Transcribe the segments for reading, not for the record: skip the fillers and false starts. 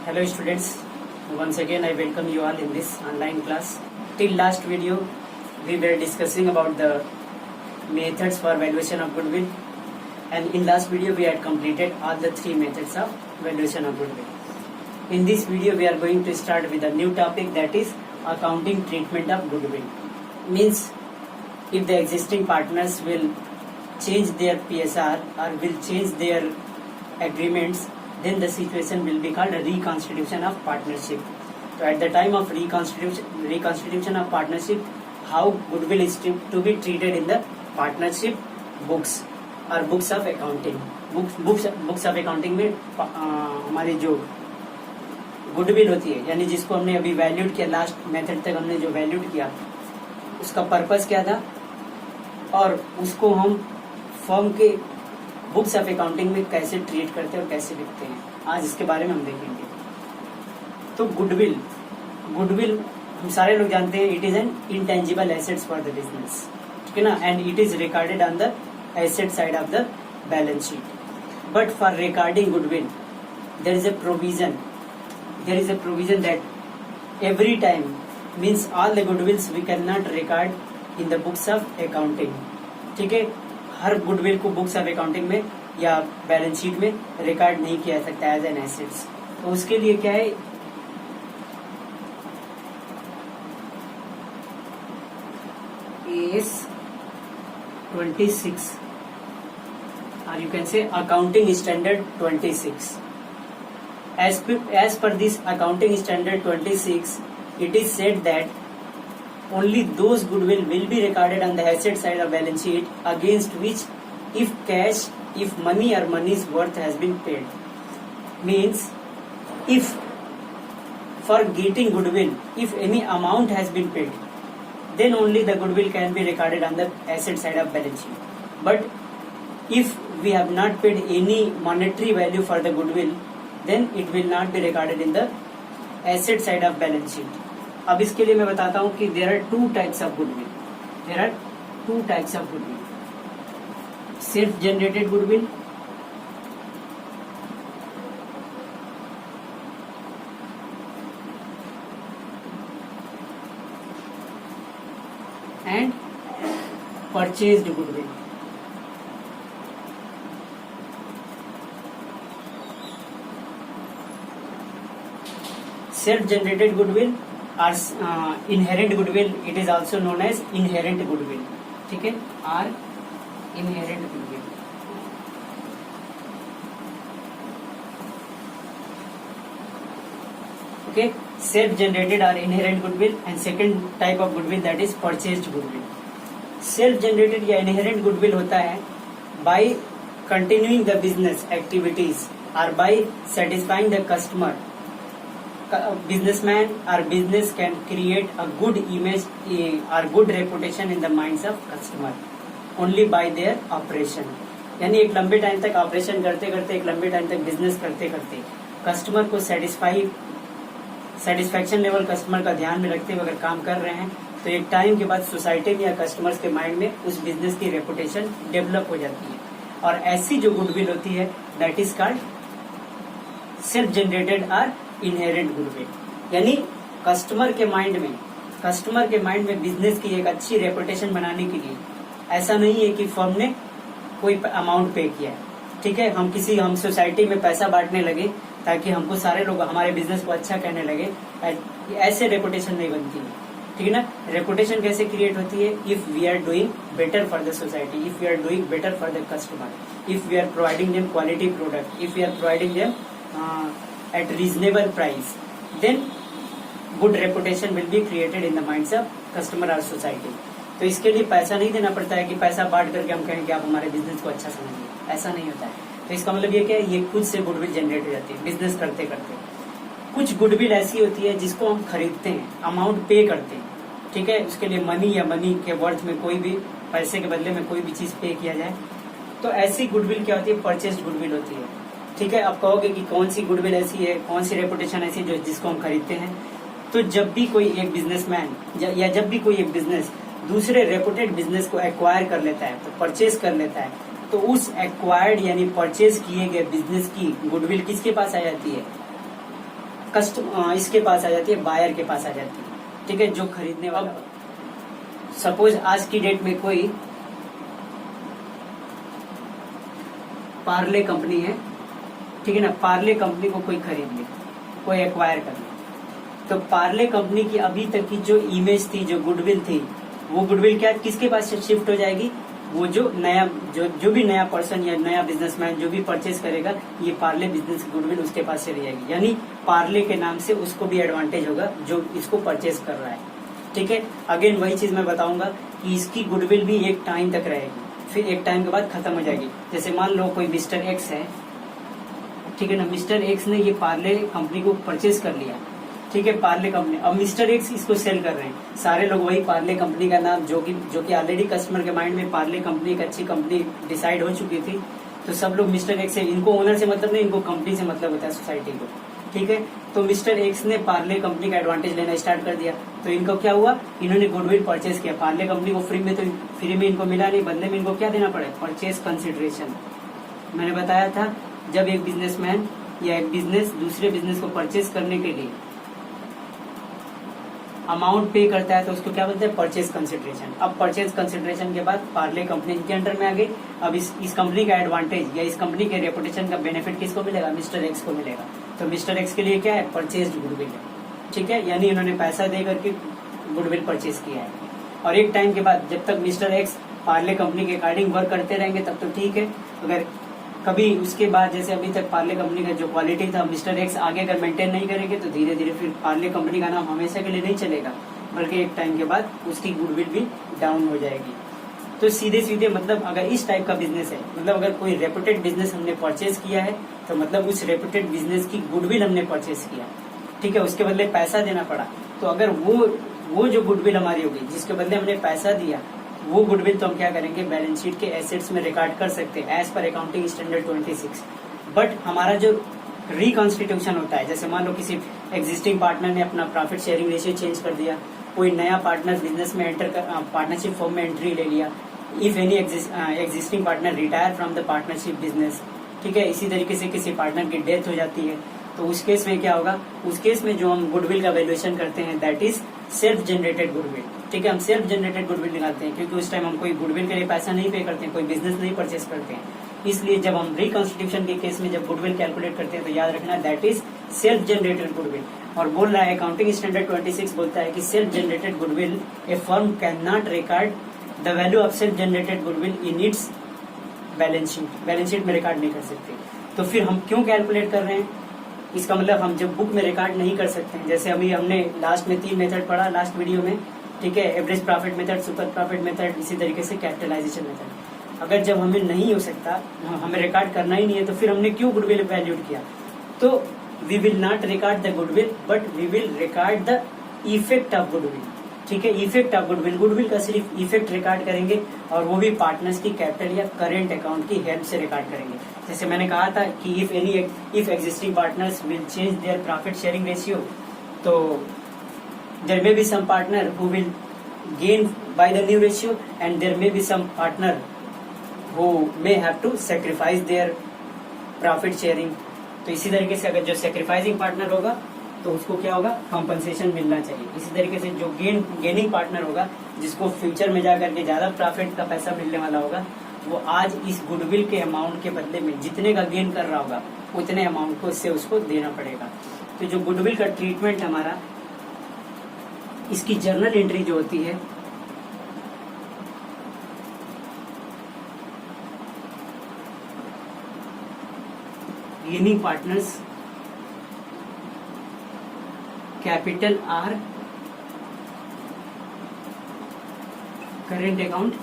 Hello students, once again I welcome you all in this online class. Till last video we were discussing about the methods for valuation of goodwill, and in last video we had completed all the three methods of valuation of goodwill. In this video we are going to start with a new topic, that is accounting treatment of goodwill. Means if the existing partners will change their PSR or will change their agreements, then the situation will be called a reconstitution of partnership. So at the time of reconstitution of partnership, how goodwill is to be treated in the partnership books or books of accounting. Books of accounting में हमारी जो goodwill होती है, यानी जिसको हमने अभी valued किया, लास्ट मेथड तक हमने जो वैल्यूड किया उसका पर्पस क्या था और उसको हम फर्म के बुक्स ऑफ अकाउंटिंग में कैसे ट्रीट करते हैं और कैसे लिखते हैं, आज इसके बारे में हम देखेंगे। तो गुडविल हम सारे लोग जानते हैं, it is an intangible assets for the business, ठीक है ना, and it is recorded on the asset side of the balance sheet. But for recording goodwill there is a provision that every time, means all the goodwills we cannot record in the books of accounting, ठीक है। हर goodwill को books of accounting में या balance sheet में record नहीं किया जा सकता एज एन एसेट्स। तो उसके लिए क्या है, AS 26 or you can say accounting standard 26. As per this accounting standard 26, it is said that only those goodwill will be recorded on the asset side of balance sheet against which, if money or money's worth has been paid. Means if for getting goodwill, if any amount has been paid, then only the goodwill can be recorded on the asset side of balance sheet. But if we have not paid any monetary value for the goodwill, then it will not be recorded in the asset side of balance sheet. अब इसके लिए मैं बताता हूँ कि there are two types of goodwill. Self generated goodwill and purchased goodwill. Self-generated goodwill or inherent goodwill, it is also known as inherent goodwill, ठीक है, or inherent goodwill. Okay, self-generated or inherent goodwill, and second type of goodwill, that is purchased goodwill. Self-generated या inherent goodwill होता है by continuing the business activities or by satisfying the customer. Businessman or business can create a good image or good reputation in the minds of customer only by their operation. यानी एक लंबे time तक operation करते करते, एक लंबे time तक business करते करते कस्टमर को सेटिस्फैक्शन लेवल कस्टमर का ध्यान में रखते हुए अगर काम कर रहे हैं, तो एक टाइम के बाद सोसाइटी में या कस्टमर्स के माइंड में उस बिजनेस की रेपुटेशन डेवलप हो जाती है। और ऐसी जो गुडविल होती है, that is called self generated और इनहेरेंट गुडविल। यानी कस्टमर के माइंड में बिजनेस की एक अच्छी रेपुटेशन बनाने के लिए ऐसा नहीं है कि फर्म ने कोई अमाउंट पे किया है, ठीक है, हम सोसाइटी में पैसा बांटने लगे ताकि हमको सारे लोग हमारे बिजनेस को अच्छा कहने लगे, ऐसे रेपुटेशन नहीं बनती है, ठीक है ना। रेपुटेशन कैसे क्रिएट होती है, if we are doing better for the society, if we are doing better for the customer, if we are providing them quality product, if we are providing them at reasonable price, then good reputation will be created in the minds of customer or society. तो इसके लिए पैसा नहीं देना पड़ता है कि पैसा बांट करके हम कहें कि आप हमारे बिजनेस को अच्छा समझिए, ऐसा नहीं होता है। तो इसका मतलब ये क्या है, ये खुद से गुडविल जनरेट हो जाती है बिजनेस करते करते। कुछ गुडविल ऐसी होती है जिसको हम खरीदते हैं, अमाउंट पे करते हैं, ठीक है, उसके लिए मनी या मनी के वर्थ में कोई भी पैसे के बदले में कोई भी चीज पे किया जाए, तो ऐसी गुडविल क्या होती है, परचेस्ड गुडविल होती है, ठीक है। आप कहोगे कि कौन सी गुडविल ऐसी है, कौन सी रेपुटेशन ऐसी है जिसको हम खरीदते हैं, तो जब भी कोई एक बिजनेसमैन या जब भी कोई एक बिजनेस दूसरे रेपुटेड बिजनेस को एक्वायर कर लेता है, तो परचेज कर लेता है, तो उस एक्वायर्ड यानी परचेज किए गए बिजनेस की गुडविल किसके पास आ जाती है? इसके पास आ जाती है, बायर के पास आ जाती है। ठीक है, जो खरीदने वाला। सपोज आज की डेट में कोई पार्ले कंपनी है, ठीक है ना, पार्ले कंपनी को कोई खरीद ले, कोई एक्वायर कर ले, तो पार्ले कंपनी की अभी तक की जो इमेज थी, जो गुडविल थी, वो गुडविल क्या किसके पास शिफ्ट हो जाएगी? वो जो नया जो भी नया पर्सन या नया बिजनेसमैन जो भी परचेज करेगा, ये पार्ले बिजनेस गुडविल उसके पास चली जाएगी। यानी पार्ले के नाम से उसको भी एडवांटेज होगा जो इसको परचेज कर रहा है। ठीक है, अगेन वही चीज मैं बताऊंगा कि इसकी गुडविल भी एक टाइम तक रहेगी, फिर एक टाइम के बाद खत्म हो जाएगी। जैसे मान लो कोई मिस्टर एक्स है, ठीक है ना, मिस्टर एक्स ने ये पार्ले कंपनी को परचेज कर लिया, ठीक है, पार्ले कंपनी। अब मिस्टर एक्स इसको सेल कर रहे हैं, सारे लोग वही पार्ले कंपनी का नाम, जो कि ऑलरेडी कस्टमर के माइंड में पार्ले कंपनी एक अच्छी कंपनी डिसाइड हो चुकी थी, तो सब लोग मिस्टर एक्स है, इनको ओनर से मतलब नहीं, इनको कंपनी से मतलब होता है, सोसाइटी को। ठीक है, तो मिस्टर एक्स ने पार्ले कंपनी का एडवांटेज लेना स्टार्ट कर दिया, तो इनको क्या हुआ, इन्होंने गुडविल परचेज किया। पार्ले कंपनी को फ्री में इनको मिला नहीं, बदले में इनको क्या देना पड़े? Purchase consideration. मैंने बताया था जब एक बिजनेसमैन या एक बिजनेस दूसरे बिजनेस को परचेज करने के लिए अमाउंट पे करता है तो उसको क्या बोलते हैं? Purchase consideration. अब परचेज कंसिडरेशन के बाद पार्ले कंपनी इनके अंडर में आ गई। अब इस कंपनी का एडवांटेज या इस कंपनी के रेपुटेशन का बेनिफिट किसको मिलेगा? मिस्टर एक्स को मिलेगा। तो मिस्टर एक्स के लिए क्या है? परचेज गुडविल है। ठीक है, यानी इन्होंने पैसा दे करके गुडविल परचेज किया है। और एक टाइम के बाद जब तक मिस्टर एक्स पार्ले कंपनी के अकॉर्डिंग वर्क करते रहेंगे तब तो ठीक है। अगर कभी उसके बाद जैसे अभी तक पार्ले कंपनी का जो क्वालिटी था मिस्टर एक्स आगे अगर मेंटेन नहीं करेंगे तो धीरे धीरे फिर पार्ले कंपनी का नाम हमेशा के लिए नहीं चलेगा, बल्कि एक टाइम के बाद उसकी गुडविल भी डाउन हो जाएगी। तो सीधे सीधे मतलब अगर इस टाइप का बिजनेस है, मतलब अगर कोई रेपुटेड बिजनेस हमने परचेज किया है तो मतलब उस रेपुटेड बिजनेस की गुडविल हमने परचेज किया, ठीक है, उसके बदले पैसा देना पड़ा। तो अगर वो जो गुडविल हमारी होगी जिसके बदले हमने पैसा दिया, वो गुडविल तो हम क्या करेंगे? बैलेंस शीट के एसेट्स में रिकॉर्ड कर सकते हैं as per accounting standard 26। But हमारा जो रिकॉन्स्टिट्यूशन होता है, जैसे मान लो किसी एग्जिस्टिंग पार्टनर ने अपना प्रॉफिट शेयरिंग रेशियो चेंज कर दिया, कोई नया पार्टनर बिजनेस में एंटर कर पार्टनरशिप फॉर्म में एंट्री ले लिया, if any existing partner retire from the partnership business, ठीक है, इसी तरीके से किसी पार्टनर की डेथ हो जाती है, तो उस केस में क्या होगा? उस केस में जो हम गुडविल का वैल्यूएशन करते हैं that is self generated goodwill. ठीक है, हम सेल्फ जनरेटेड गुडविल निकालते हैं क्योंकि उस टाइम हम कोई गुडविल के लिए पैसा नहीं पे करते हैं, कोई बिजनेस नहीं परचेस करते हैं। इसलिए जब हम रिकॉन्स्टिट्यूशन के केस में जब गुडविल कैलकुलेट करते हैं तो याद रखना that is self generated goodwill. और बोल रहा है अकाउंटिंग स्टैंडर्ड 26 बोलता है कि self generated goodwill A firm can not record the value of self generated goodwill in its balance sheet में रिकॉर्ड नहीं कर सकते। तो फिर हम क्यों कैलकुलेट कर रहे हैं? इसका मतलब हम जब बुक में रिकॉर्ड नहीं कर सकते हैं, जैसे अभी हमने लास्ट में 3 मेथड पढ़ा लास्ट वीडियो में, ठीक है, average profit method, super profit method, इसी तरीके से कैपिटलाइजेशन मेथड। अगर जब हमें नहीं हो सकता, हमें रिकॉर्ड करना ही नहीं है, तो फिर हमने क्यों गुडविल वैल्यूड किया? तो we will not record the goodwill but we will record the effect of goodwill. ठीक है, इफेक्ट ऑफ गुडविल, गुडविल का सिर्फ इफेक्ट रिकॉर्ड करेंगे और वो भी पार्टनर्स की कैपिटल या करेंट अकाउंट की हेल्प से रिकॉर्ड करेंगे। जैसे मैंने कहा था कि if existing partners will change their profit sharing ratio, तो there may be some partner who will gain by the new ratio and there may be some partner who may have to sacrifice their profit sharing. तो इसी तरीके से अगर जो sacrificing partner होगा तो उसको क्या होगा? कंपनसेशन मिलना चाहिए। इसी तरीके से जो गेनिंग पार्टनर होगा, जिसको फ्यूचर में जाकर के ज्यादा प्रॉफिट का पैसा मिलने वाला होगा, वो आज इस गुडविल के अमाउंट के बदले में जितने का गेन कर रहा होगा उतने अमाउंट को इससे उसको देना पड़ेगा। तो जो गुडविल का ट्रीटमेंट हमारा, इसकी जर्नल एंट्री जो होती है, gaining partners capital or current account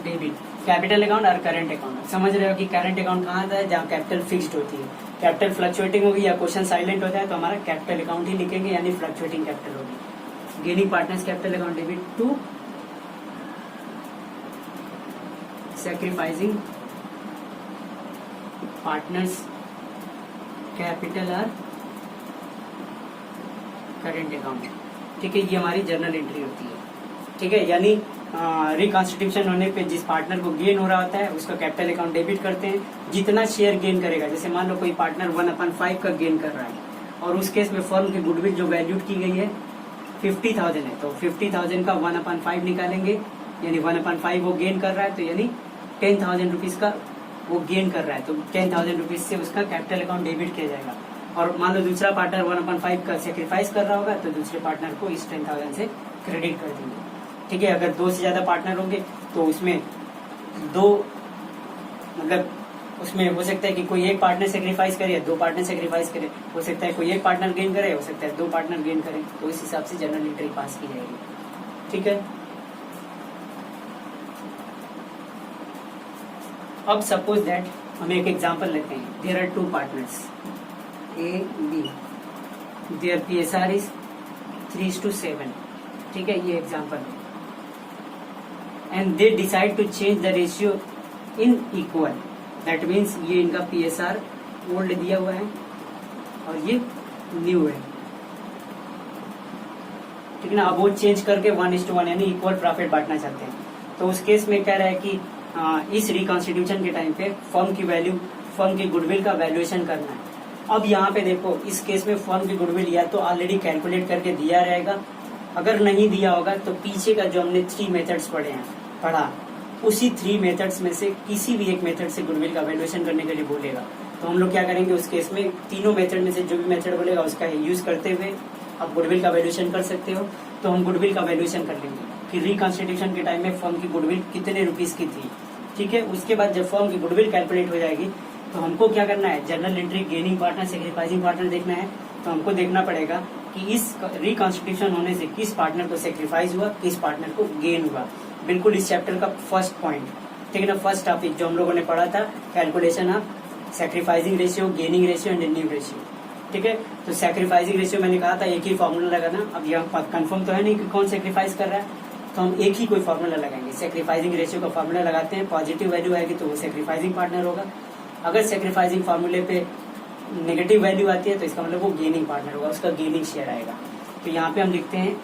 debit, capital account और करेंट अकाउंट। समझ रहे हो कि करेंट अकाउंट कहाँ आता है? जहाँ कैपिटल फिक्स्ड होती है। कैपिटल फ्लक्चुएटिंग होगी या क्वेश्चन साइलेंट होता है तो हमारा कैपिटल अकाउंट ही लिखेंगे, यानी फ्लक्चुएटिंग कैपिटल होगी। Gaining partners capital account debit to sacrificing partners capital or current account. ठीक है, ये हमारी जर्नल एंट्री होती है। ठीक है, यानी रिकॉन्स्टिट्यूशन होने पे जिस पार्टनर को गेन हो रहा होता है उसका कैपिटल अकाउंट डेबिट करते हैं। जितना शेयर गेन करेगा, जैसे मान लो कोई पार्टनर 1/5 का गेन कर रहा है, और उस केस में फर्म की गुडविल जो वैल्यूड की गई है 50,000 है, तो 50,000 का 1/5 निकालेंगे, यानी 1/5 वो गेन कर रहा है, तो यानी 10,000 रुपीज का वो गेन कर रहा है, तो 10,000 रुपीज से उसका कैपिटल अकाउंट डेबिट किया जाएगा। और मान लो दूसरा पार्टनर 1/5 का सेक्रीफाइस कर रहा होगा, तो दूसरे पार्टनर को इस 10,000 से क्रेडिट कर देंगे। ठीक है, अगर 2 से ज्यादा पार्टनर होंगे तो उसमें मतलब उसमें हो सकता है कि कोई एक पार्टनर सेक्रीफाइस करे, 2 पार्टनर सेक्रीफाइस करे, हो सकता है कोई एक पार्टनर गेन करे, हो सकता है 2 पार्टनर गेन करें, तो इस हिसाब से जनरल एंट्री पास की जाएगी। ठीक है, अब सपोज दैट हम एक एग्जांपल लेते हैं, there are 2 partners A B, there PSR is 3:7। ठीक है, ये एग्जांपल है, and they decide to change the ratio in equal, that means ये इनका PSR ओल्ड दिया हुआ है और ये न्यू है। ठीक है ना, अब वो चेंज करके 1:1 यानी इक्वल प्रॉफिट बांटना चाहते हैं, तो उस केस में कह रहा है कि इस रिकॉन्स्टिट्यूशन के टाइम पे फर्म की गुडविल का वैल्यूएशन करना है। अब यहाँ पे देखो, इस केस में फर्म की गुडविल या तो ऑलरेडी कैलकुलेट करके दिया रहेगा, अगर नहीं दिया होगा तो पीछे का जो हमने 3 मेथड्स पढ़ा उसी 3 मेथड्स में से किसी भी एक मेथड से गुडविल का वैल्यूएशन करने के लिए बोलेगा। तो हम लोग क्या करेंगे, उस केस में तीनों मेथड में से जो भी मेथड बोलेगा उसका यूज करते हुए आप गुडविल का वैल्यूएशन कर सकते हो। तो हम गुडविल का वैल्यूएशन कर लेंगे कि रिकॉन्स्टिट्यूशन के टाइम में फर्म की गुडविल कितने रुपीस की थी। ठीक है, उसके बाद जब फर्म की गुडविल कैलकुलेट हो जाएगी तो हमको क्या करना है, general entry, gaining partner, sacrificing partner देखना है। तो हमको देखना पड़ेगा कि इस रिकॉन्स्टिट्यूशन होने से किस पार्टनर को सेक्रीफाइस हुआ, किस पार्टनर को गेन हुआ। बिल्कुल इस चैप्टर का फर्स्ट पॉइंट, ठीक है ना, फर्स्ट टॉपिक जो हम लोगों ने पढ़ा था, calculation of sacrificing ratio, gaining ratio and new ratio. ठीक है, तो सेक्रीफाइसिंग रेशियो मैंने कहा था एक ही फॉर्मूला लगाना। अब यहाँ कंफर्म तो है नहीं कि कौन सेक्रीफाइस कर रहा है, तो हम एक ही कोई फॉर्मूला लगाएंगे। सेक्रीफाइसिंग रेशियो का फॉर्मूला लगाते हैं, पॉजिटिव वैल्यू आएगी तो वो सेक्रीफाइसिंग पार्टनर होगा। अगर सेक्रीफाइसिंग फॉर्मूले पे नेगेटिव वैल्यू आती है तो इसका मतलब वो गेनिंग पार्टनर होगा, उसका गेनिंग शेयर आएगा। तो यहाँ पे हम लिखते हैं,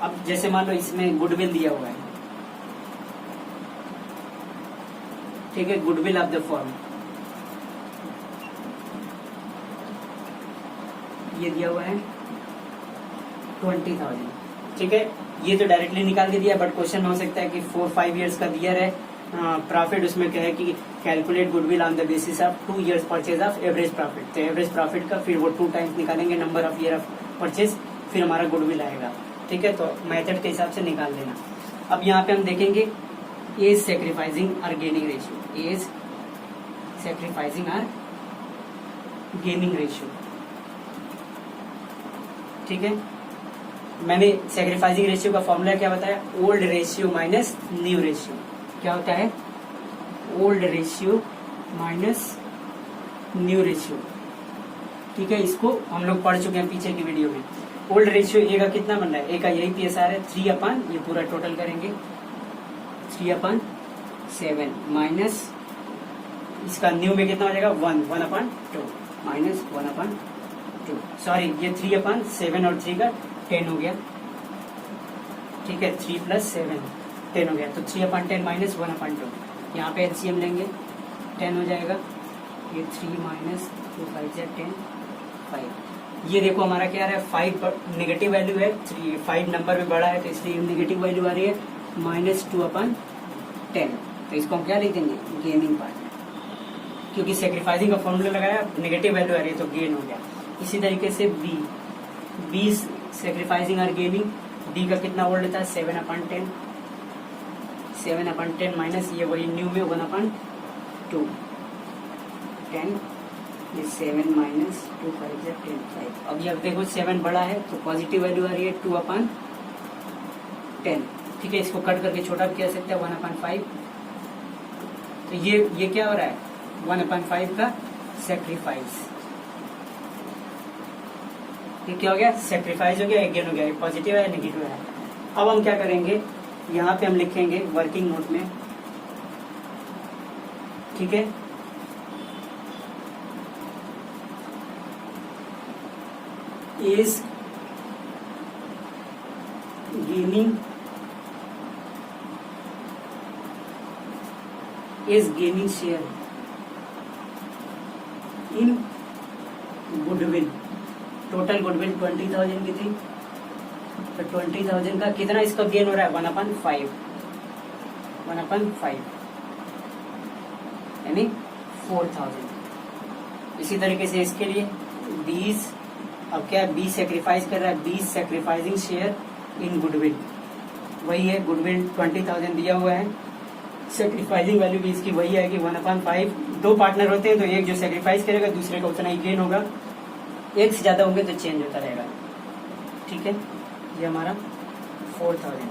अब जैसे मान लो इसमें गुडविल दिया हुआ है, ठीक है, गुडविल ऑफ द फर्म ये दिया हुआ है 20,000। ठीक है, ये तो डायरेक्टली निकाल के दिया, बट क्वेश्चन में हो सकता है कि 4-5 इयर्स का दिया है प्रॉफिट, उसमें कहे कि calculate goodwill on the basis of 2 years purchase of average profit. तो एवरेज प्रॉफिट का फिर वो 2 टाइम्स निकालेंगे, number of year of purchase, फिर हमारा गुडविल आएगा। ठीक है, तो मेथड के हिसाब से निकाल लेना। अब यहाँ पे हम देखेंगे एज सेक्रीफाइसिंग और गेनिंग रेशियो, एज सेक्रीफाइसिंग और गेनिंग रेशियो। ठीक है, मैंने सेक्रीफाइसिंग रेशियो का फॉर्मूला क्या बताया, old ratio minus new ratio. क्या होता है, old ratio minus new ratio. ठीक है, इसको हम लोग पढ़ चुके हैं पीछे की वीडियो में। ओल्ड रेशियो ए का कितना बन रहा है, ए का यही PSR है 3/, ये पूरा टोटल करेंगे 3/7 माइनस इसका न्यू में कितना हो जाएगा 1/2 माइनस 1/2, सॉरी ये 3/7 और 3 का 10 हो गया। ठीक है, 3 + 7 10 हो गया, तो 3/10 माइनस 1/2। यहाँ पे LCM लेंगे 10 हो जाएगा, ये 3 माइनस 2 5 10 5। ये देखो हमारा क्या आ रहा है, 5 नेगेटिव वैल्यू है, 5 नंबर में बड़ा है तो इसलिए नेगेटिव वैल्यू आ रही है -2/10। तो इसको हम क्या लिख देंगे, गेनिंग पार्ट, क्योंकि सेक्रीफाइसिंग का फॉर्मूला लगाया, नेगेटिव वैल्यू आ रही है तो गेन हो गया। इसी तरीके से बी सेक्रीफाइसिंग और गेनिंग, डी का कितना ओल्ड था 7/10, 7/10 माइनस ये वही न्यू में 1/2 10, ये 7 माइनस 2 5 10 5। अब ये देखो 7 बड़ा है तो पॉजिटिव वैल्यू आ रही है 2/10। ठीक है, इसको कट करके छोटा भी किया सकते हैं 1/5। तो ये क्या हो रहा है, 1/5 का सेक्रीफाइस। ये क्या हो गया, सेक्रीफाइस हो गया, एक गेन हो गया, पॉजिटिव है नेगेटिव है। अब हम क्या करेंगे, यहाँ पे हम लिखेंगे वर्किंग नोट में, ठीक है, is gaining share in goodwill total goodwill 20,000 की थी, तो 20,000 का कितना इसका गेन हो रहा है 1/5, 1/5 यानी 4,000। इसी तरीके से इसके लिए 20, अब क्या है 20 सेक्रीफाइस कर रहा है, 20 सेक्रीफाइसिंग शेयर इन गुडविल, वही है गुडविल 20,000 दिया हुआ है, सेक्रीफाइसिंग वैल्यू भी इसकी वही है कि 1/5। दो पार्टनर होते हैं तो एक जो सेक्रीफाइस करेगा दूसरे का उतना ही गेन होगा, एक से ज्यादा होंगे तो चेंज होता रहेगा। ठीक है, ये हमारा 4,000।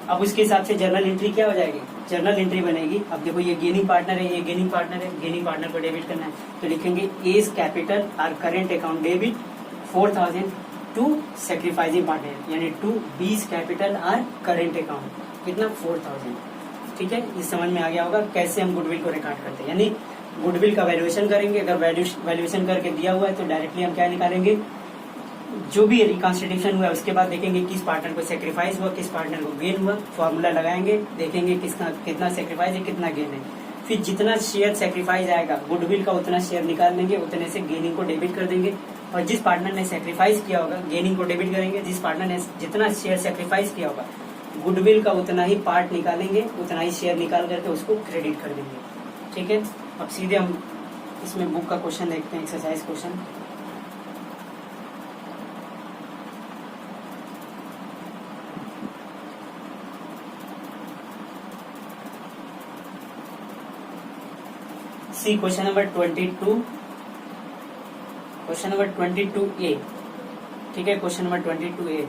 अब उसके हिसाब से जर्नल एंट्री क्या हो जाएगी, जर्नल एंट्री बनेगी। अब देखो ये गेनिंग पार्टनर है, ये गेनिंग पार्टनर है, गेनिंग पार्टनर को डेबिट करना है तो लिखेंगे as capital or current account debit 4,000 to sacrificing partner, यानी to B's capital or current account, कितना 4,000। ठीक है, ये समझ में आ गया होगा कैसे हम गुडविल को रिकॉर्ड करते हैं। यानी गुडविल का वैल्यूएशन करेंगे, अगर वैल्यूएशन करके दिया हुआ है तो डायरेक्टली हम क्या निकालेंगे, जो भी रिकॉन्स्टिट्यूशन हुआ उसके बाद देखेंगे किस पार्टनर को सेक्रीफाइस हुआ, किस पार्टनर को गेन हुआ, फॉर्मूला लगाएंगे, देखेंगे किसका कितना सेक्रीफाइस है कितना गेन है, फिर जितना शेयर सेक्रीफाइस आएगा गुडविल का उतना शेयर निकाल लेंगे, उतने से गेनिंग को डेबिट कर देंगे, और जिस पार्टनर ने सेक्रीफाइस किया होगा गेनिंग को डेबिट करेंगे, जिस पार्टनर ने जितना शेयर सेक्रीफाइस किया होगा गुडविल का उतना ही पार्ट निकालेंगे, उतना ही शेयर निकाल करके उसको क्रेडिट कर देंगे। ठीक है, अब सीधे हम इसमें बुक का क्वेश्चन देखते हैं, exercise question. See question number 22, question number 22A। ठीक है, क्वेश्चन नंबर 22A।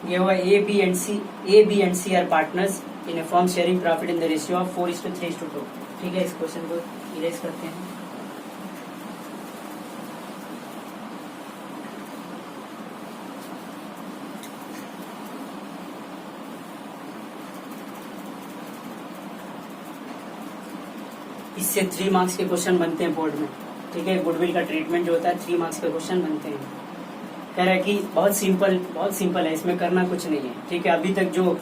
ये हुआ A B and C are partners in a form sharing profit in the ratio of 4:3:2। ठीक है, इस क्वेश्चन को इरेज करते हैं। इससे 3 मार्क्स के क्वेश्चन बनते हैं बोर्ड में। ठीक है, गुडविल का ट्रीटमेंट जो होता है 3 मार्क्स के क्वेश्चन बनते हैं। कह रहा है कि बहुत सिंपल है, इसमें करना कुछ नहीं है। ठीक है, अभी तक जो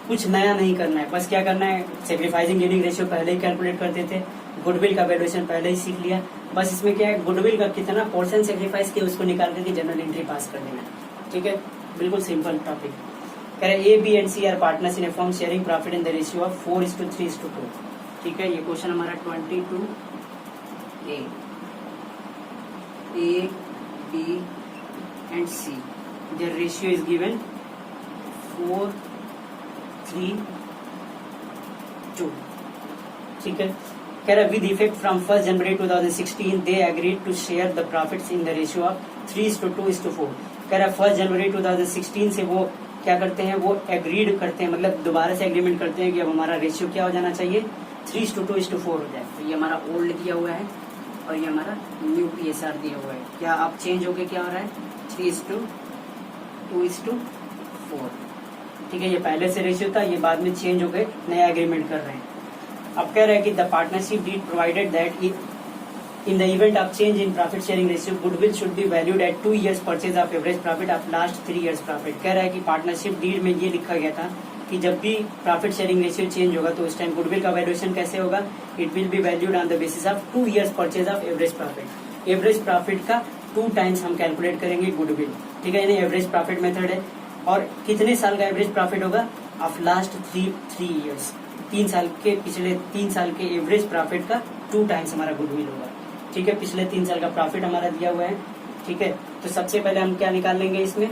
कुछ नया नहीं करना है, बस क्या करना है, सेक्रीफाइसिंग गेनिंग रेशियो पहले ही कैलकुलेट करते थे, गुडविल का वैल्यूएशन पहले ही सीख लिया, बस इसमें क्या है गुडविल का कितना पोर्शन सेक्रीफाइस किया उसको निकाल करके जनरल एंट्री पास कर देना है। ठीक है, बिल्कुल सिंपल टॉपिक। कह रहे A B and C are partners in a form sharing profit in the ratio of 4:3:2। ठीक है, ये क्वेश्चन हमारा 22A। A B and C, their ratio is given 4:3:2। ठीक है, कह रहा with effect from 1 January 2016 they agreed to share the profits in the ratio of 3:2:4। कह रहा 1 जनवरी 2016 से वो क्या करते हैं, वो एग्रीड करते हैं, मतलब दोबारा से एग्रीमेंट करते हैं कि अब हमारा रेशियो क्या हो जाना चाहिए 3:2:4 हो जाए। तो ये हमारा ओल्ड दिया हुआ है और ये हमारा न्यू PSR दिया हुआ है। क्या आप चेंज होके क्या हो रहा है 3:2:4। ठीक है, ये पहले से रेशियो था, ये बाद में चेंज हो गए, नया एग्रीमेंट कर रहे हैं। अब कह रहे हैं कि the partnership deed provided that in the event of change in profit sharing ratio goodwill should be valued at 2 years purchase of average profit of last 3 years profit. कह रहा है कि पार्टनरशिप डीड में ये लिखा गया था कि जब भी प्रॉफिट शेयरिंग रेशियो चेंज होगा तो उस टाइम गुडविल का वैल्यूएशन कैसे होगा, it will be valued on the basis of 2 years purchase of average profit. Average profit का 2 times हम कैलकुलेट करेंगे गुडविल। ठीक है, यानी एवरेज प्रॉफिट मेथड है, और कितने साल का एवरेज प्रॉफिट होगा ऑफ लास्ट 3 years, 3 साल के, पिछले 3 साल के एवरेज प्रॉफिट का 2 times हमारा गुडविल होगा। ठीक है, पिछले 3 साल का प्रॉफिट हमारा दिया हुआ है। ठीक है, तो सबसे पहले हम क्या निकाल लेंगे इसमें,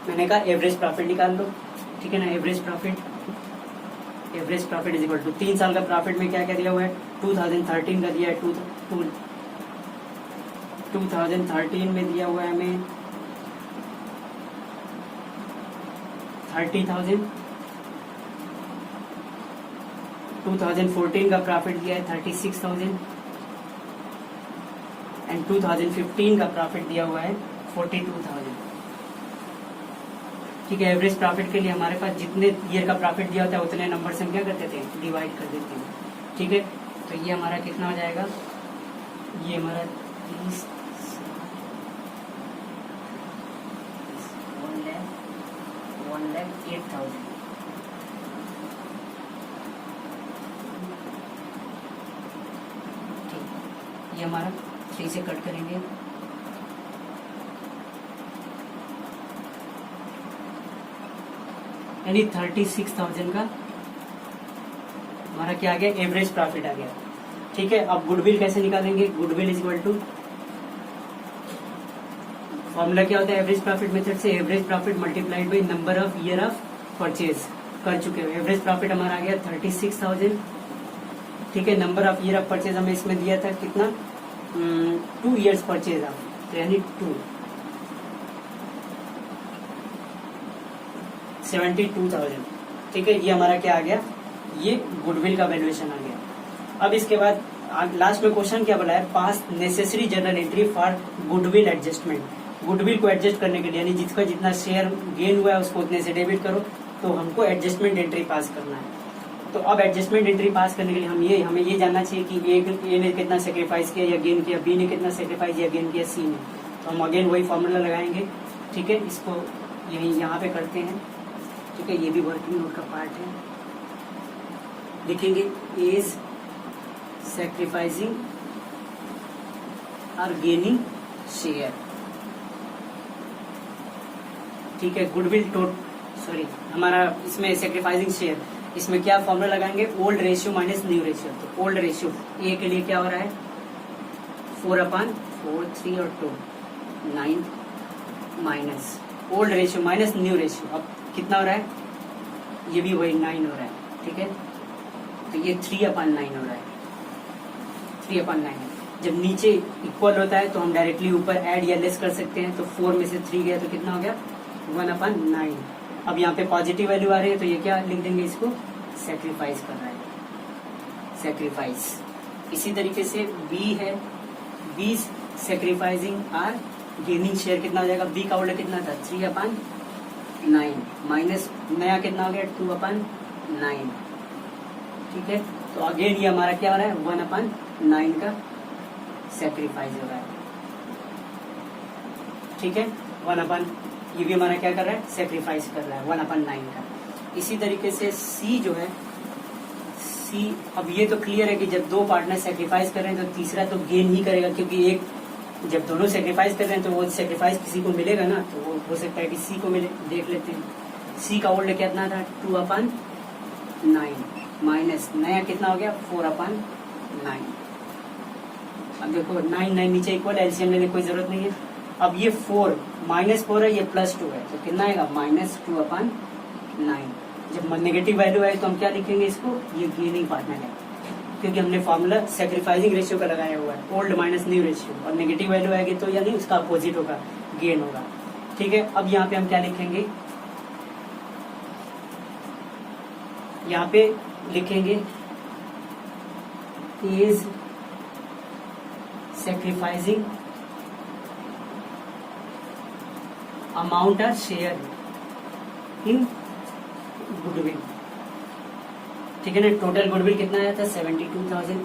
मैंने कहा एवरेज प्रॉफिट निकाल लो। ठीक है ना, average profit is equal to 3 साल का प्रॉफिट में क्या क्या दिया हुआ है 2013 का दिया है, 2013 में दिया हुआ है हमें 30,000, 2014 का प्रॉफिट दिया है 36,000 एंड 2015 का प्रॉफिट दिया हुआ है 42,000। ठीक है, एवरेज प्रॉफिट के लिए हमारे पास जितने ईयर का प्रॉफिट दिया होता है उतने नंबर से हम क्या कर देते हैं, डिवाइड कर देते हैं। ठीक है, तो ये हमारा कितना हो जाएगा, ये हमारा 1,08,000। ये हमारा 3 से कट करेंगे, यानी 36,000 का हमारा क्या आ गया, एवरेज प्रॉफिट आ गया। ठीक है, अब गुडविल कैसे निकालेंगे, goodwill is equal to, formula क्या होता है एवरेज प्रॉफिट मेथड से, average profit multiplied by number of year of purchase कर चुके हो। एवरेज प्रॉफिट हमारा आ गया 36,000। ठीक है, number of year of purchase हमें इसमें दिया था कितना, 2 ईयर्स परचेज ऑफ, तो यानी 2, 72,000। ठीक है, ये हमारा क्या आ गया, ये गुडविल का वैल्यूएशन आ गया। अब इसके बाद लास्ट में क्वेश्चन क्या बोला है, pass necessary journal entry for goodwill adjustment. Goodwill को एडजस्ट करने के लिए, यानी जिसका जितना शेयर गेन हुआ है उसको उतने से डेबिट करो, तो हमको एडजस्टमेंट एंट्री पास करना है। तो अब एडजस्टमेंट एंट्री पास करने के लिए हमें ये जानना चाहिए कि ए ने कितना सेक्रीफाइस किया या गेन किया, बी ने कितना सेक्रीफाइस या गेन किया, सी ने। तो हम अगेन वही फॉर्मूला लगाएंगे। ठीक है, इसको यही यहाँ पे करते हैं। ठीक है, ये भी वर्किंग नोट का पार्ट है। लिखेंगे इज सेक्रीफाइसिंग और गेनिंग शेयर। ठीक है, गुडविल सॉरी हमारा इसमें सेक्रीफाइसिंग शेयर, इसमें क्या फॉर्मूला लगाएंगे, old ratio minus new ratio. तो ओल्ड रेशियो ए के लिए क्या हो रहा है, 4/4, 3 और 2, 9 minus old ratio minus new ratio. अब कितना हो रहा है, ये भी वही 9 हो रहा है। ठीक है, तो ये 3/9 हो रहा है, 3/9 है। जब नीचे इक्वल होता है तो हम डायरेक्टली ऊपर ऐड या लेस कर सकते हैं। तो 4 में से 3 गया तो कितना हो गया, 1/9। अब यहाँ पे पॉजिटिव वैल्यू आ रही है तो ये क्या लिख देंगे, इसको सेक्रीफाइस कर रहा है, सेक्रीफाइस। इसी तरीके से बी है, B sacrificing or gaining share कितना हो जाएगा, बी का ओल्ड कितना था, 3/9 माइनस नया कितना हो गया, 2/9। ठीक है, तो अगेन ये हमारा क्या हो रहा है, 1/9 का सेक्रीफाइस हो रहा है। ठीक है, ये भी हमारा क्या कर रहा है, सेक्रीफाइस कर रहा है 1/9 का। इसी तरीके से सी जो है, सी अब ये तो क्लियर है कि जब 2 पार्टनर सेक्रीफाइस कर रहे हैं तो तीसरा तो गेन ही करेगा, क्योंकि एक जब दोनों सेक्रीफाइस कर रहे हैं तो वो सेक्रीफाइस किसी को मिलेगा ना, तो वो हो सकता है कि सी को मिले। देख लेते हैं, सी का ओल्ड कितना था, 2/9 माइनस नया कितना हो गया, 4/9। अब देखो 9 नीचे इक्वल, एलसीएम लेने की कोई जरूरत नहीं है। अब ये 4 -4 है, ये +2 है, तो कितना आएगा, -2/9। जब नेगेटिव वैल्यू है तो हम क्या लिखेंगे इसको, ये गेनिंग पार्टनर है, क्योंकि हमने फॉर्मूला सेक्रीफाइसिंग रेशियो का लगाया हुआ है, ओल्ड माइनस न्यू रेशियो, और नेगेटिव वैल्यू आएगी तो यानी उसका अपोजिट होगा, गेन होगा। ठीक है, अब यहाँ पे हम क्या लिखेंगे, यहाँ पे लिखेंगे is sacrificing amount of share in goodwill. ठीक है ना, टोटल गुडविल कितना आया था, 72,000।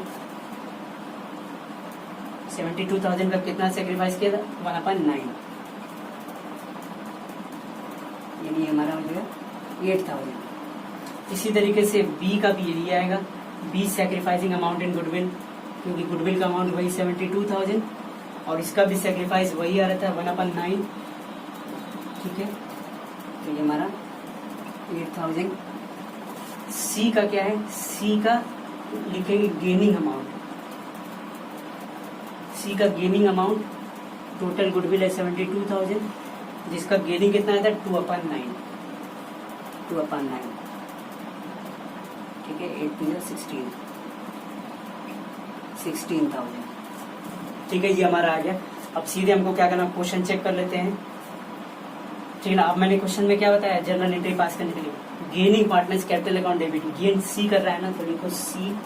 72,000 का कितना सेक्रीफाइस किया था, 1/9, यानी हमारा हो गया 8,000। इसी तरीके से बी का भी यही आएगा, B sacrificing amount in goodwill, क्योंकि गुडविल का अमाउंट वही 72,000 और इसका भी सेक्रीफाइस वही आ रहा था 1/9। ठीक है, तो ये हमारा 8,000। सी का क्या है, सी का लिखेंगे गेनिंग अमाउंट, सी का गेनिंग अमाउंट, टोटल गुडविल है 72,000, जिसका गेनिंग कितना आया था, 2/9। ठीक है, 8 × 16, 16,000। ठीक है, ये हमारा आ गया। अब सीधे हमको क्या करना, क्वेश्चन चेक कर लेते हैं। ठीक है ना, अब मैंने क्वेश्चन में क्या बताया, जर्नल एंट्री पास करने के लिए gaining partners capital account debit, gain C कर रहा है ना, तो लिखो सी।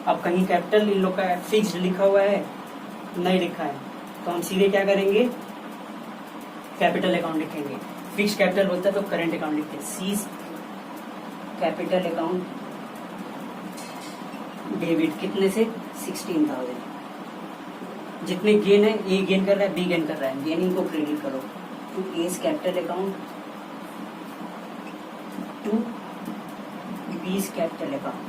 अब कहीं कैपिटल इन लोग का फिक्स्ड लिखा हुआ है, नहीं लिखा है, तो हम सीधे क्या करेंगे, कैपिटल अकाउंट लिखेंगे। फिक्स्ड कैपिटल होता है तो करंट अकाउंट लिखते हैं, सी कैपिटल अकाउंट डेबिट कितने से, 16,000। जितने गेन है, ए गेन कर रहा है, बी गेन कर रहा है, गेनिंग को क्रेडिट करो to A's capital account, to B's capital account.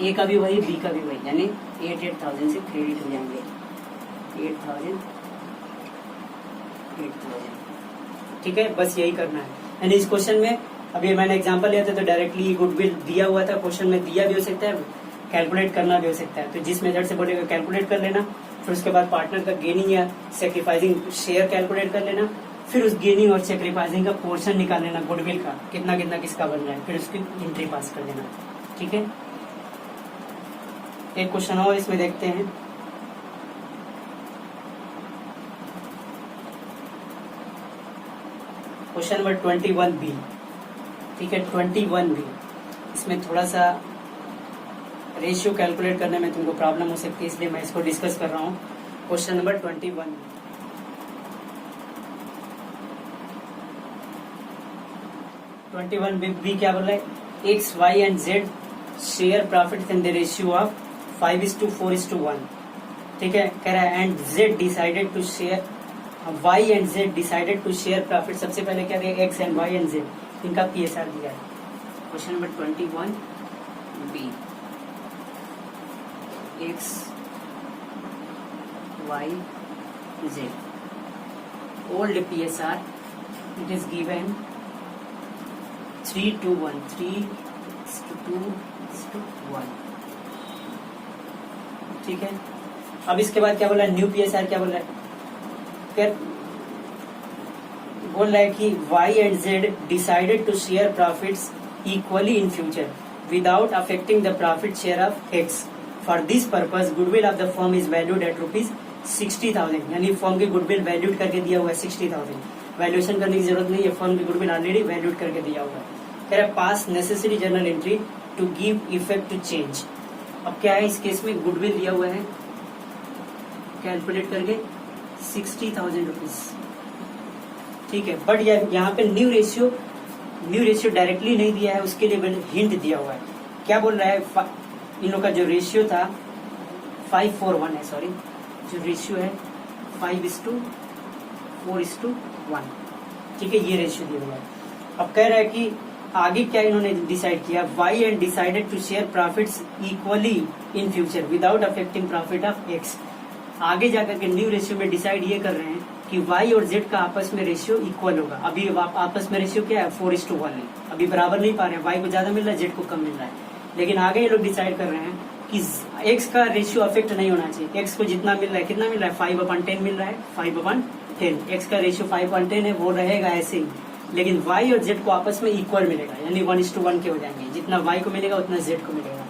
A का भी वही, बी का भी वही, यानी 8,000 से क्रेडिट हो जाएंगे। 8,000, 8,000, ठीक है, बस यही करना है। यानी इस क्वेश्चन में अभी मैंने एग्जांपल लिया था तो डायरेक्टली गुडविल दिया हुआ था, क्वेश्चन में दिया भी हो सकता है, कैलकुलेट करना भी हो सकता है। तो जिस मेथड से बोलेगा कैलकुलेट कर लेना, फिर उसके बाद पार्टनर का गेनिंग या सेक्रीफाइसिंग शेयर कैलकुलेट कर लेना, फिर उस गेनिंग और सेक्रीफाइसिंग का पोर्शन निकाल लेना गुडविल का, कितना कितना किसका बन रहा है, फिर उसकी एंट्री पास कर देना। ठीक है, एक क्वेश्चन और इसमें देखते हैं। क्वेश्चन नंबर 21B, ठीक है, 21B। इसमें थोड़ा सा रेशियो कैलकुलेट करने में तुमको प्रॉब्लम हो सकती है, इसलिए मैं इसको डिस्कस कर रहा हूँ। Question number 21। 21B क्या बोल रहा है? X, Y and Z share profit in the ratio of 5:4:1। ठीक है, कह रहा है and Z decided to share, Y and Z decided to share profit. सबसे पहले क्या दिया? X and Y and Z, इनका PSR दिया है। Question number 21B, X, Y, Z, old PSR, it is given 3:1, 3:2:1। ठीक है, अब इसके बाद क्या बोला है? न्यू PSR क्या बोल रहा है? बोल रहा है कि Y and Z decided to share profits equally in future without affecting the profit share of X. For this purpose goodwill of the firm is valued at ₹60,000। यानी फर्म की गुडविल वैल्यूड करके दिया हुआ है 60,000। वैल्यूएशन करने की जरूरत नहीं है, फर्म की गुडविल ऑलरेडी वैल्यूड करके दिया हुआ है। कह रहा है pass necessary journal entry to give effect to change. अब क्या है, इस केस में गुडविल दिया हुआ है कैलकुलेट करके 60,000 रुपीज। ठीक है, बट यहाँ पे न्यू रेशियो डायरेक्टली नहीं दिया है, उसके लिए हिंट दिया हुआ है। क्या बोल रहा है? इन लोग का जो रेशियो था 5:4:1 है, सॉरी, जो रेशियो है 5:4:1। ठीक है, ये रेशियो दिया हुआ है। अब कह रहा है कि आगे क्या इन्होंने डिसाइड किया? Y and decided to share profits equally in future without affecting profit of X. आगे जाकर के न्यू रेशियो में डिसाइड ये कर रहे हैं कि वाई और जेड का आपस में रेशियो इक्वल होगा। अभी आपस में रेशियो क्या है? 4:1 है। अभी बराबर नहीं पा रहे हैं, वाई को ज्यादा मिल रहा है, जेड को कम मिल रहा है। लेकिन आगे ये लोग डिसाइड कर रहे हैं कि एक्स का रेशियो अफेक्ट नहीं होना चाहिए। एक्स को जितना मिल रहा है, कितना मिल रहा है? 5/10 मिल रहा है, 5/10। एक्स का रेशियो 5/10 है, वो रहेगा ऐसे ही। लेकिन वाई और जेड को आपस में इक्वल मिलेगा, यानी 1:1 के हो जाएंगे। जितना वाई को मिलेगा उतना जेड को मिलेगा।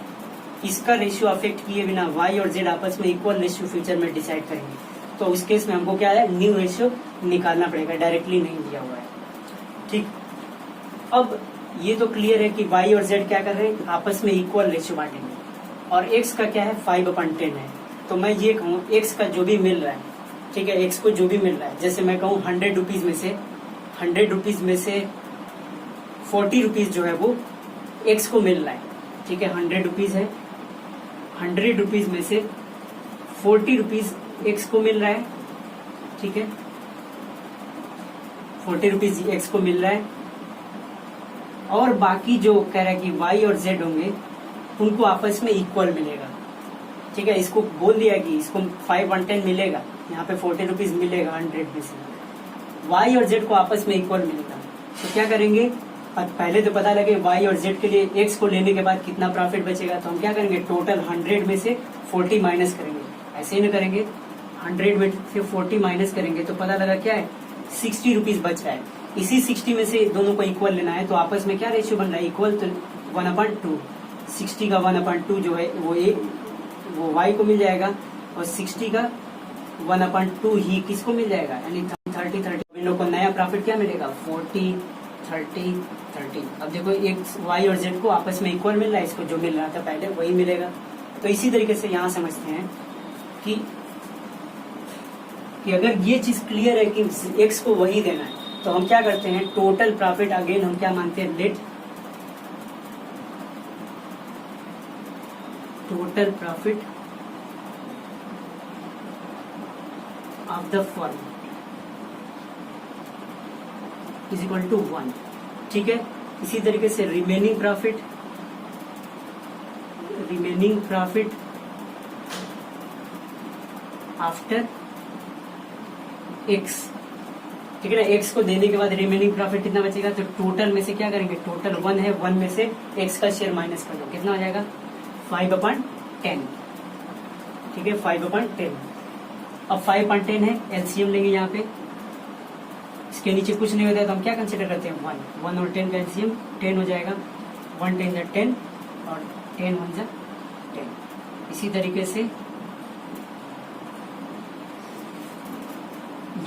इसका रेशियो अफेक्ट किए बिना वाई और जेड आपस में इक्वल रेशियो फ्यूचर में डिसाइड करेंगे। तो उस केस में हमको क्या है? न्यू रेशियो निकालना पड़ेगा, डायरेक्टली नहीं दिया हुआ है। ठीक, अब ये तो क्लियर है कि वाई और जेड क्या कर रहे हैं? आपस में इक्वल रेशियो बांटेंगे। और एक्स का क्या है? 5/10 है। तो मैं ये कहूँ एक्स का जो भी मिल रहा है, ठीक है, एक्स को जो भी मिल रहा है, जैसे मैं कहूँ 100 रुपीज में से 40 रुपीज जो है वो एक्स को मिल रहा है। ठीक है, 100 रुपीज है, 100 रुपीज में से 40 रुपीज एक्स को मिल रहा है। ठीक है, 40 रुपीज एक्स को मिल रहा है, और बाकी जो कह रहा है कि वाई और जेड होंगे उनको आपस में इक्वल मिलेगा। ठीक है, इसको बोल दिया कि इसको 5/10 मिलेगा, यहाँ पे 40 रुपीज मिलेगा 100 में से, वाई और जेड को आपस में इक्वल मिलेगा। तो क्या करेंगे? अब पहले तो पता लगे वाई और जेड के लिए एक्स को लेने के बाद कितना प्रॉफिट बचेगा, तो हम क्या करेंगे? टोटल 100 में से 40 माइनस करेंगे। ऐसे ही ना करेंगे, 100 में से 40 माइनस करेंगे तो पता लगा क्या है? 60 रुपीज बच रहा है। इसी 60 में से दोनों को इक्वल लेना है, तो आपस में क्या रेशियो बन रहा है? इक्वल। तो 1/2, 60 का 1/2 जो है वो वाई को मिल जाएगा, और 60 का 1/2 ही किसको मिल जाएगा? यानी 30. इन लोग को नया प्रॉफिट क्या मिलेगा? 40, 30, 30। अब देखो एक वाई और जेड को आपस में इक्वल मिल रहा है, इसको जो मिल रहा था पहले वही मिलेगा। तो इसी तरीके से यहाँ समझते हैं कि अगर ये चीज क्लियर है कि एक्स को वही देना है, तो हम क्या करते हैं? टोटल प्रॉफिट अगेन हम क्या मानते हैं? Let total profit of the firm is equal to 1। ठीक है, इसी तरीके से remaining remaining profit after X, ठीक है ना। एक्स को देने के बाद रिमेनिंग प्रॉफिट कितना बचेगा, तो टोटल में से क्या करेंगे, टोटल 1 है, 1 में से एक्स का शेयर माइनस कर दो, कितना हो जाएगा 5/10, ठीक है 5/10। अब 5/10 है, एलसीएम लेंगे यहाँ पे, इसके नीचे कुछ नहीं होता है तो हम क्या कंसिडर करते हैं 1 और 10 का एलसीएम 10 हो जाएगा, 1 10 जा 10 और 10 1 जा 10। इसी तरीके से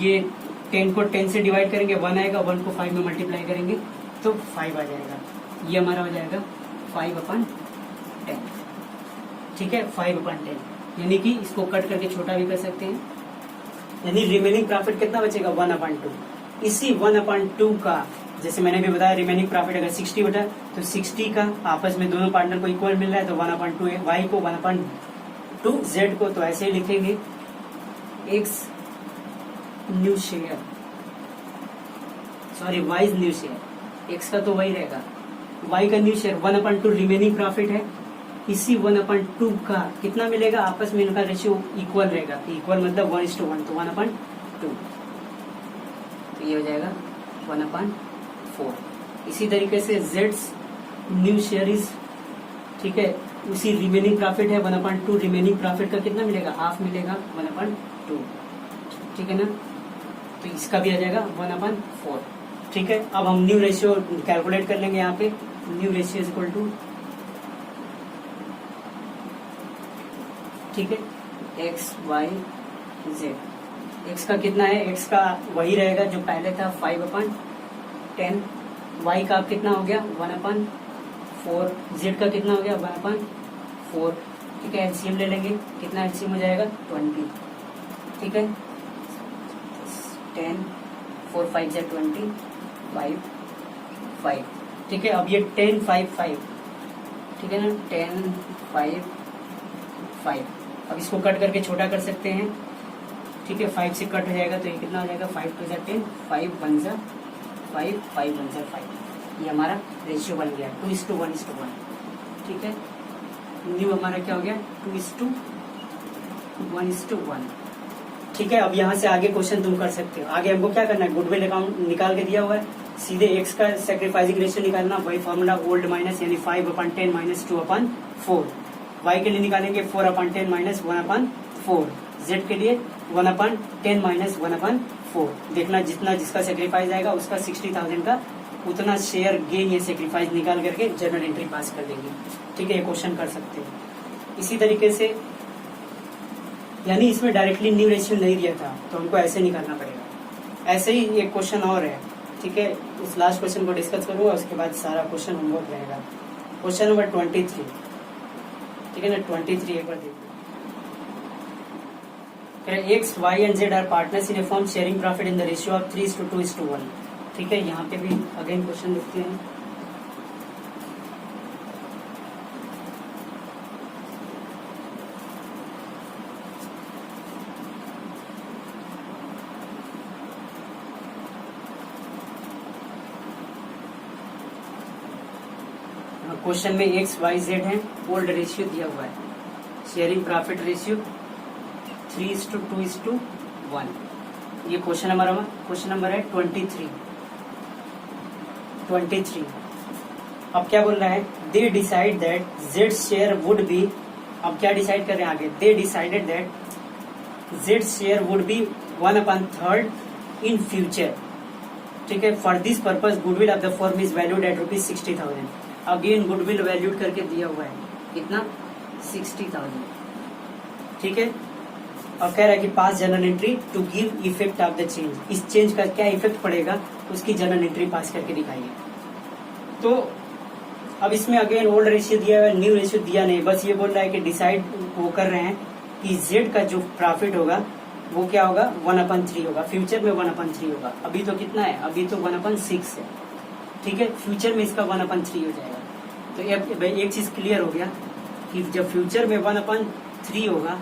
ये 10 को 10 से डिवाइड करेंगे 1 आएगा, 1 को 5 में मल्टीप्लाई करेंगे तो 5 आ जाएगा, ये हमारा हो जाएगा 5/10, ठीक है 5/10। यानी कि इसको कट करके छोटा भी कर सकते हैं, यानी रिमेनिंग प्रॉफिट कितना बचेगा 1/2। इसी 1/2 का जैसे मैंने भी बताया रिमेनिंग प्रॉफिट अगर 60 बटा तो 60 का आपस में दोनों पार्टनर को इक्वल मिल रहा है तो 1/2 है, y को 1/2, z को तो ऐसे ही लिखेंगे x new share, sorry y new share, x का तो वही रहेगा, y का न्यू शेयर 1/2 रिमेनिंग प्रॉफिट है, इसी 1/2 का कितना मिलेगा, आपस में इनका रेशियो इक्वल रहेगा, इक्वल मतलब 1:1 तो 1/2, तो ये हो जाएगा 1/4। इसी तरीके से z न्यू शेयर इज, ठीक है उसी रिमेनिंग प्रॉफिट है 1/2, रिमेनिंग प्रॉफिट का कितना मिलेगा, हाफ मिलेगा 1/2, ठीक है ना। तो इसका भी आ जाएगा 1/4, ठीक है। अब हम न्यू रेशियो कैलकुलेट कर लेंगे यहाँ पे, new ratio is equal to, ठीक है एक्स वाई जेड, एक्स का कितना है, एक्स का वही रहेगा जो पहले था 5/10, वाई का कितना हो गया 1/4, जेड का कितना हो गया 1/4, ठीक है। एलसीएम ले लेंगे, कितना एलसीएम हो जाएगा 20, ठीक है 10 4 5 से 20 5, ठीक है। अब ये 10 5 5, ठीक है ना 10 5 5, अब इसको कट करके छोटा कर सकते हैं, ठीक है 5 से कट हो जाएगा तो ये कितना हो जाएगा 5 2 10, 5 1 5, 5 1 5, ये हमारा रेशियो बन गया 2:1:1, ठीक है। न्यू हमारा क्या हो गया 2:1:1, ठीक है। अब यहाँ से आगे क्वेश्चन तुम कर सकते हो, आगे हमको क्या करना है, गुडविल अकाउंट निकाल के दिया हुआ है, सीधे एक्स का सैक्रिफाइसिंग रेशियो निकालना, वही फॉर्मूला ओल्ड माइनस यानी 5/10 माइनस 2/4, y के लिए निकालेंगे 4/10 माइनस 1/4, z के लिए 1/10 माइनस 1/4। देखना जितना जिसका सेक्रीफाइस आएगा उसका 60,000 का उतना शेयर गेन या सेक्रीफाइस निकाल करके जर्नल एंट्री पास कर देंगे, ठीक है। ये क्वेश्चन कर सकते हैं। इसी तरीके से यानी इसमें डायरेक्टली न्यू रेशियो नहीं दिया था तो हमको ऐसे निकालना पड़ेगा। ऐसे ही एक क्वेश्चन और है, ठीक है, उस लास्ट क्वेश्चन को डिस्कस करूंगा, उसके बाद सारा क्वेश्चन होमवर्क रहेगा। क्वेश्चन नंबर 23, ठीक है ना 23 एक बार देखो, X Y and Z are partners in a firm sharing profit in the ratio of 3:2:1, ठीक है। यहाँ पे भी अगेन क्वेश्चन लिखते हैं, क्वेश्चन में एक्स वाई जेड है, ओल्ड रेशियो दिया हुआ है, शेयरिंग प्रॉफिट रेशियो 3:2:1, ये क्वेश्चन नंबर है 23। अब क्या बोल रहा है, they decide that Z share would be, अब क्या डिसाइड कर रहे हैं आगे, they decided that Z share would be 1/3 in future, ठीक है। For this purpose goodwill of the firm is valued at ₹60,000, again goodwill valued करके दिया हुआ है कितना 60,000, ठीक है। और कह रहा है कि pass journal entry to give effect of the change, इस चेंज का क्या इफेक्ट पड़ेगा उसकी जर्नल एंट्री पास करके दिखाइए। तो अब इसमें अगेन ओल्ड रेशियो दिया है, न्यू रेशियो दिया नहीं, बस ये बोल रहा है कि डिसाइड वो कर रहे हैं कि जेड का जो प्रॉफिट होगा वो क्या होगा 1/3 होगा, फ्यूचर में 1/3 होगा। अभी तो कितना है, अभी तो 1/6 है, ठीक है। फ्यूचर में इसका 1/3 हो जाएगा। तो अब एक चीज क्लियर हो गया कि जब फ्यूचर में 1/3 होगा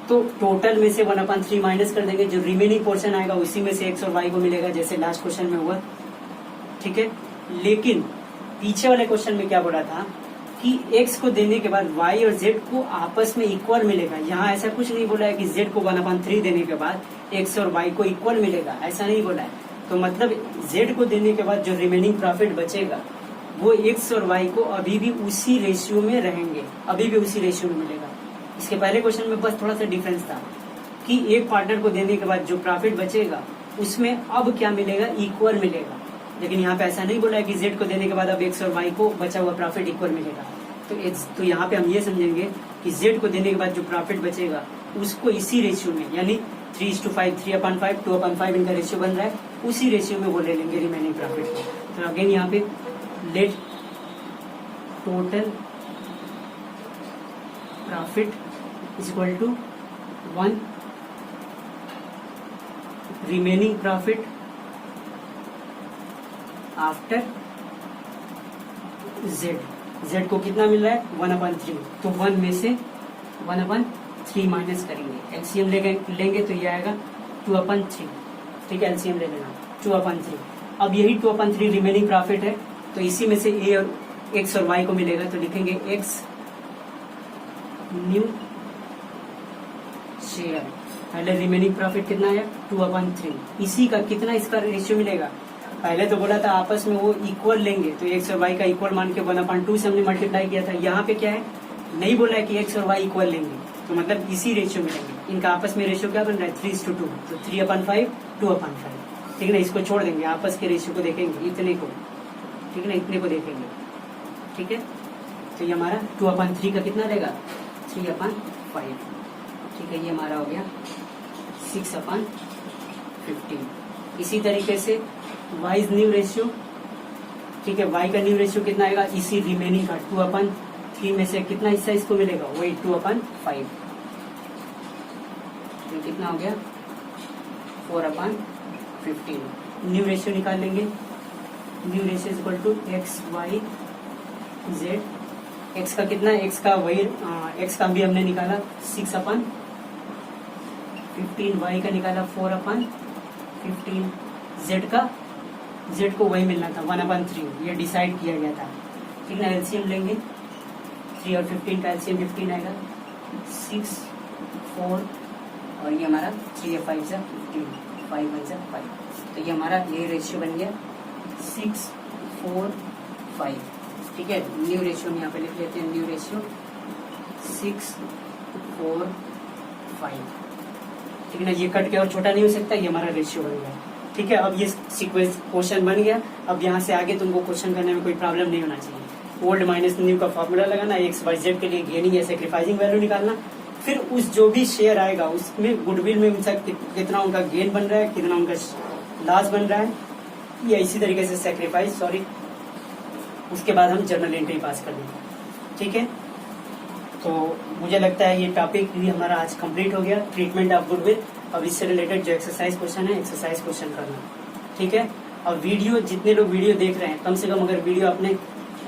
तो टोटल में से 1/3 माइनस कर देंगे, जो रिमेनिंग पोर्शन आएगा उसी में से एक्स और वाई को मिलेगा, जैसे लास्ट क्वेश्चन में हुआ, ठीक है। लेकिन पीछे वाले क्वेश्चन में क्या बोला था, कि x को देने के बाद y और z को आपस में इक्वल मिलेगा। यहाँ ऐसा कुछ नहीं बोला है कि z को 1/3 देने के बाद x और y को इक्वल मिलेगा, ऐसा नहीं बोला है। तो मतलब z को देने के बाद जो रिमेनिंग प्रॉफिट बचेगा वो x और y को अभी भी उसी रेशियो में रहेंगे, अभी भी उसी रेशियो में मिलेगा। इसके पहले क्वेश्चन में बस थोड़ा सा डिफरेंस था कि एक पार्टनर को देने के बाद जो प्रॉफिट बचेगा उसमें अब क्या मिलेगा, इक्वल मिलेगा। लेकिन यहाँ पे ऐसा नहीं बोला है कि z को देने के बाद अब x और y को बचा हुआ प्रॉफिट इक्वल मिलेगा। तो यहाँ पे हम ये समझेंगे कि z को देने के बाद जो प्रॉफिट बचेगा उसको इसी रेशियो में, यानी 3:5, 3/5, 2/5 इनका रेशियो बन रहा है, उसी रेशियो में वो ले लेंगे रिमेनिंग प्रॉफिट को। तो अगेन यहाँ पे let total profit is equal to 1 remaining profit after z को कितना मिल रहा है 1/3, तो 1 में से 1/3 माइनस करेंगे, एलसीएम लेंगे तो ये आएगा 2/3। ठीक है, एलसीएम ले लेना 2/3। अब यही 2/3 रिमेनिंग प्रॉफिट है, तो इसी में से a और x और y को मिलेगा, तो लिखेंगे x न्यू शेयर। पहले रिमेनिंग प्रॉफिट कितना है 2/3, इसी का कितना इसका रेशियो मिलेगा। पहले तो बोला था आपस में वो इक्वल लेंगे, तो x और y का इक्वल मान के 1/2 से हमने मल्टीप्लाई किया था। यहाँ पे क्या है, नहीं बोला है कि x और y इक्वल लेंगे, तो मतलब इसी रेशियो में लेंगे। इनका आपस में रेशियो क्या बन रहा है 3:2, तो 3/5, 2/5। ठीक है ना, इसको छोड़ देंगे, आपस के रेशियो को देखेंगे, इतने को, ठीक है ना, इतने को देखेंगे। ठीक है, तो ये हमारा 2/3 का कितना रहेगा 3/5। ठीक है, ये हमारा हो गया 6/15। इसी तरीके से y इज न्यू रेशियो। ठीक है, y का न्यू रेशियो कितना आएगा, इसी रिमेनिंग का 2/3 में से कितना हिस्सा इसको मिलेगा, वही 2/5। तो कितना हो गया 4/15। न्यू रेशियो निकाल लेंगे, new ratio is equal to X Y Z. X का कितना, एक्स का वही एक्स का भी हमने निकाला 6/15, वाई का निकाला 4/15, जेड को वही मिलना था 1/3, ये डिसाइड किया गया था। ठीक है, एलसीएम लेंगे, 3 और 15 का एलसीएम 15 आएगा, 6, 4 और ये हमारा 3 या 5 से 15, 5 1 से 5। तो ये हमारा ये रेशियो बन गया 6, 4, 5। ठीक है, न्यू रेशियो में यहाँ पे लिख लेते हैं, न्यू रेशियो 6, 4, 5। ठीक है ना, ये कट के और छोटा नहीं हो सकता, ये हमारा रेशियो बन गया। ठीक है, अब ये सीक्वेंस क्वेश्चन बन गया। अब यहाँ से आगे तुमको क्वेश्चन करने में कोई प्रॉब्लम नहीं होना चाहिए। ओल्ड माइनस न्यू का फॉर्मूला लगाना, एक्स वाई जेड के लिए गेनिंग या सैक्रिफाइसिंग वैल्यू निकालना, फिर उस जो भी शेयर आएगा उसमें गुडविल में उनका कितना उनका गेन बन रहा है, कितना उनका लॉस बन रहा है, या इसी तरीके से सैक्रिफाइस, उसके बाद हम जर्नल एंट्री पास कर देंगे। ठीक है, तो मुझे लगता है ये टॉपिक भी हमारा आज कंप्लीट हो गया, ट्रीटमेंट ऑफ गुडविल। अब इससे रिलेटेड जो एक्सरसाइज क्वेश्चन है, एक्सरसाइज क्वेश्चन करना। ठीक है, और वीडियो जितने लोग वीडियो देख रहे हैं, कम से कम अगर वीडियो अपने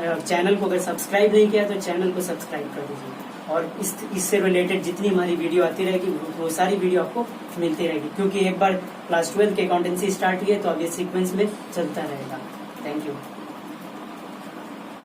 चैनल को अगर सब्सक्राइब नहीं किया तो चैनल को सब्सक्राइब कर दीजिए, और इससे रिलेटेड जितनी हमारी वीडियो आती रहेगी वो सारी वीडियो आपको मिलती रहेगी, क्योंकि एक बार क्लास 12 की अकाउंटेंसी स्टार्ट हुई है तो अब ये सीक्वेंस में चलता रहेगा। Thank you.